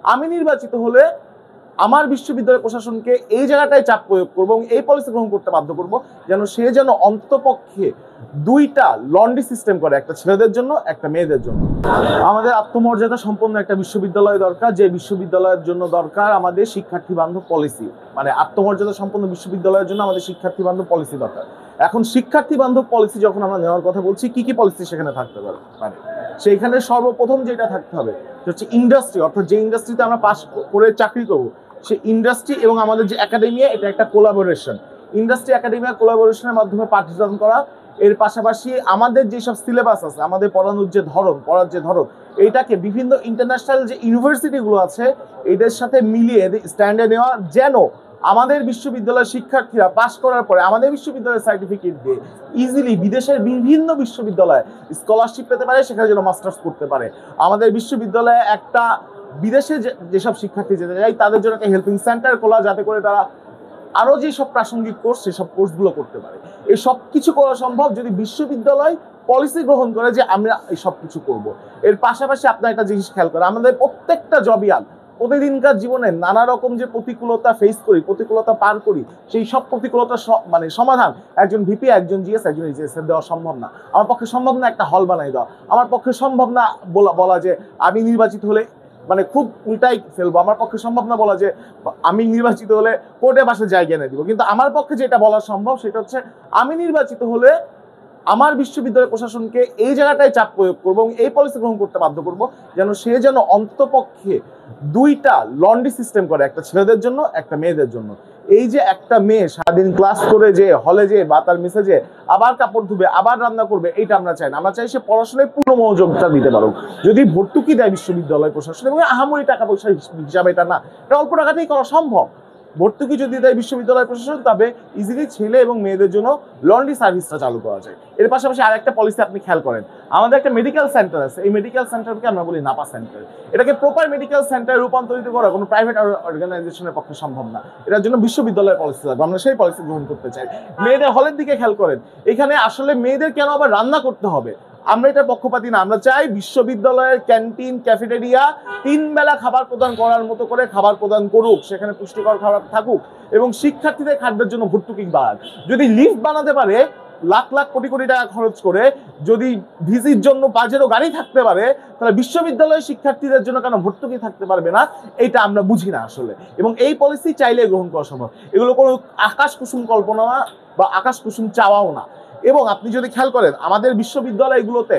আমি নির্বাচিত হলে আমার বিশ্ববিদ্যালয় প্রশাসনকে এই জায়গাটায় চাপ প্রয়োগ করবো এবং এই পলিসি গ্রহণ করতে বাধ্য করবো সে যেন অন্ততপক্ষে দুইটা লন্ড্রি সিস্টেম করে, একটা ছেলেদের জন্য একটা মেয়েদের জন্য। আমাদের আত্মমর্যাদা সম্পন্ন একটা বিশ্ববিদ্যালয় দরকার, যে বিশ্ববিদ্যালয়ের জন্য দরকার আমাদের শিক্ষার্থী বান্ধব পলিসি। মানে আত্মমর্যাদা সম্পন্ন বিশ্ববিদ্যালয়ের জন্য আমাদের শিক্ষার্থী বান্ধব পলিসি দরকার। এখন শিক্ষার্থী বান্ধব পলিসি যখন আমরা নেওয়ার কথা বলছি, কি কি পলিসি সেখানে থাকতে পারে? মানে সেইখানে সর্বপ্রথম যেটা থাকতে হবে হচ্ছে ইন্ডাস্ট্রি, অর্থাৎ যে ইন্ডাস্ট্রিতে আমরা পাস করে চাকরি করবো সেই ইন্ডাস্ট্রি এবং আমাদের যে একাডেমিয়া, এটা একটা কোলাবোরেশন। ইন্ডাস্ট্রি একাডেমিয়া কোলাবোরেশনের মাধ্যমে পাঠদান করা। এর পাশাপাশি আমাদের যেসব সিলেবাস আছে, আমাদের পড়ানোর যে ধরন, এইটাকে বিভিন্ন ইন্টারন্যাশনাল যে ইউনিভার্সিটিগুলো আছে এদের সাথে মিলিয়ে স্ট্যান্ডে নেওয়া, যেন আমাদের বিশ্ববিদ্যালয়ের শিক্ষার্থীরা পাশ করার পরে আমাদের বিশ্ববিদ্যালয়ের সার্টিফিকেট দিয়ে ইজিলি বিদেশের বিভিন্ন বিশ্ববিদ্যালয়ে স্কলারশিপ পেতে পারে, সেখানে যেন মাস্টার্স করতে পারে। আমাদের বিশ্ববিদ্যালয়ে একটা বিদেশে যেসব শিক্ষার্থী যেতে যায় তাদের জন্য একটা হেল্পিং সেন্টার খোলা, যাতে করে তারা আরও যেসব প্রাসঙ্গিক কোর্স সেসব কোর্সগুলো করতে পারে। এই সব কিছু করা সম্ভব যদি বিশ্ববিদ্যালয় পলিসি গ্রহণ করে যে আমরা এই সব কিছু করবো। এর পাশাপাশি আপনার একটা জিনিস খেয়াল করে, আমাদের প্রত্যেকটা জবিয়াল প্রতিদিনকার জীবনে নানা রকম যে প্রতিকূলতা ফেস করি, প্রতিকূলতা পার করি, সেই সব প্রতিকূলতা মানে সমাধান একজন ভিপি, একজন জিএস, একজন এইচএস এর দেওয়া সম্ভব না। আমার পক্ষে সম্ভব না একটা হল বানাই দেওয়া, আমার পক্ষে সম্ভব না বলা যে আমি নির্বাচিত হলে মানে খুব উল্টাই ফেলবো। আমার পক্ষে সম্ভব না বলা যে আমি নির্বাচিত হলে কোর্টে বাসে জায়গা এনে দিব। কিন্তু আমার পক্ষে যেটা বলা সম্ভব সেটা হচ্ছে আমি নির্বাচিত হলে আমার বিশ্ববিদ্যালয় প্রশাসনকে এই জায়গাটায় চাপ প্রয়োগ করবো এবং এই পলিসি গ্রহণ করতে বাধ্য করবো সে যেন অন্ততপক্ষে দুইটা লন্ড্রি সিস্টেম করে, একটা ছেলেদের জন্য একটা মেয়েদের জন্য। এই যে একটা মেয়ে সারাদিন ক্লাস করে যে হলে যে বা তার মেসেজে আবার কাপড় ধুবে আবার রান্না করবে, এইটা আমরা চাই না। আমরা চাই সে পড়াশোনায় পূর্ণ মনোযোগটা দিতে পারুক। যদি ভর্তুকি দেয় বিশ্ববিদ্যালয় প্রশাসন, এবং আহামরি টাকা পয়সা হিসাবে এটা না, এটা অল্প টাকাতেই করা সম্ভব। ভর্তুকি যদি দেয় বিশ্ববিদ্যালয় প্রশাসন, তবে ইজিলি ছেলে এবং মেয়েদের জন্য লন্ড্রি সার্ভিসটা চালু করা যায়। এর পাশাপাশি আর একটা পলিসি আপনি খেয়াল করেন, আমাদের একটা মেডিকেল সেন্টার আছে, এই মেডিকেল সেন্টারকে আমরা বলি নাপা সেন্টার। এটাকে প্রপার মেডিকেল সেন্টারে রূপান্তরিত করা কোনো প্রাইভেট অর্গানাইজেশনের পক্ষে সম্ভব না। এটার জন্য বিশ্ববিদ্যালয়ের পলিসি লাগবে, আমরা সেই পলিসি গ্রহণ করতে চাই। মেয়েদের হলের দিকে খেয়াল করেন, এখানে আসলে মেয়েদের কেন আবার রান্না করতে হবে? আমরা এটা পক্ষপাতী না, আমরা চাই বিশ্ববিদ্যালয়ের ক্যান্টিন, ক্যাফেটেরিয়া 3 বেলা খাবার প্রদান করার মতো করে খাবার প্রদান করুক, সেখানে পুষ্টিকর খাবার থাকুক এবং শিক্ষার্থীদের খাদ্যের জন্য ভর্তুকি বাড়াক। যদি লিফট বানাতে পারে লাখ লাখ কোটি কোটি টাকা খরচ করে, যদি ভিসির জন্য পাজেরও গাড়ি থাকতে পারে, তাহলে বিশ্ববিদ্যালয়ের শিক্ষার্থীদের জন্য কেন ভর্তুকি থাকতে পারবে না? এটা আমরা বুঝি না আসলে। এবং এই পলিসি চাইলে গ্রহণ করা সম্ভব। এগুলো কোনো আকাশ কুসুম কল্পনা বা আকাশ কুসুম চাওয়াও না। এবং আপনি যদি খেয়াল করেন আমাদের বিশ্ববিদ্যালয়গুলোতে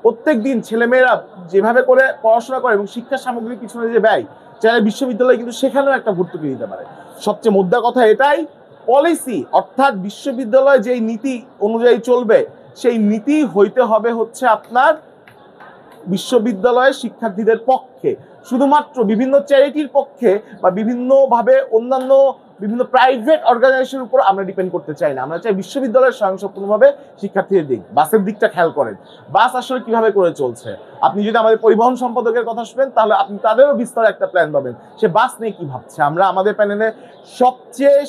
প্রত্যেক দিন ছেলেমেয়েরা যেভাবে করে পড়াশোনা করে এবং শিক্ষা সামগ্রীর পিছনে যে ব্যয়, চাইলে বিশ্ববিদ্যালয় কিন্তু সেখানেও একটা ভর্তুকি দিতে পারে। সবচেয়ে মোদ্দা কথা এটাই, পলিসি অর্থাৎ বিশ্ববিদ্যালয় যেই নীতি অনুযায়ী চলবে, সেই নীতি হইতে হবে হচ্ছে আপনার বিশ্ববিদ্যালয়ের শিক্ষার্থীদের পক্ষে। শুধুমাত্র বিভিন্ন চ্যারিটির পক্ষে বা বিভিন্নভাবে অন্যান্য বিভিন্ন প্রাইভেট অর্গানাইজেশনের উপর আমরা ডিপেন্ড করতে চাই না। আমরা চাই বিশ্ববিদ্যালয়ের স্বয়ংসম্পূর্ণভাবে শিক্ষার্থীদের দিক। বাসের দিকটা খেয়াল করেন, বাস আসলে কিভাবে করে চলছে। আপনি যদি আমাদের পরিবহন সম্পাদকের কথা শুনেন, তাহলে আপনি তাদেরও বিস্তর একটা প্ল্যান পাবেন সে বাস নিয়ে কি ভাবছে। আমরা আমাদের প্যানেলে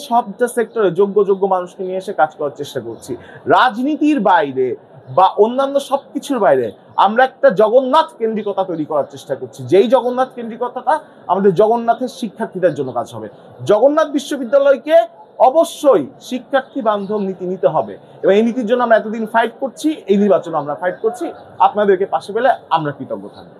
সবটা সেক্টরে যোগ্য মানুষকে নিয়ে এসে কাজ করার চেষ্টা করছি। রাজনীতির বাইরে বা অন্যান্য সবকিছুর বাইরে আমরা একটা জগন্নাথ কেন্দ্রিকতা তৈরি করার চেষ্টা করছি, যেই জগন্নাথ কেন্দ্রিকতাটা আমাদের জগন্নাথের শিক্ষার্থীদের জন্য কাজ হবে। জগন্নাথ বিশ্ববিদ্যালয়কে অবশ্যই শিক্ষার্থী বান্ধব নীতি নিতে হবে এবং এই নীতির জন্য আমরা এতদিন ফাইট করছি, এই নির্বাচনে আমরা ফাইট করছি। আপনাদেরকে পাশে পেলে আমরা কৃতজ্ঞ থাকবো।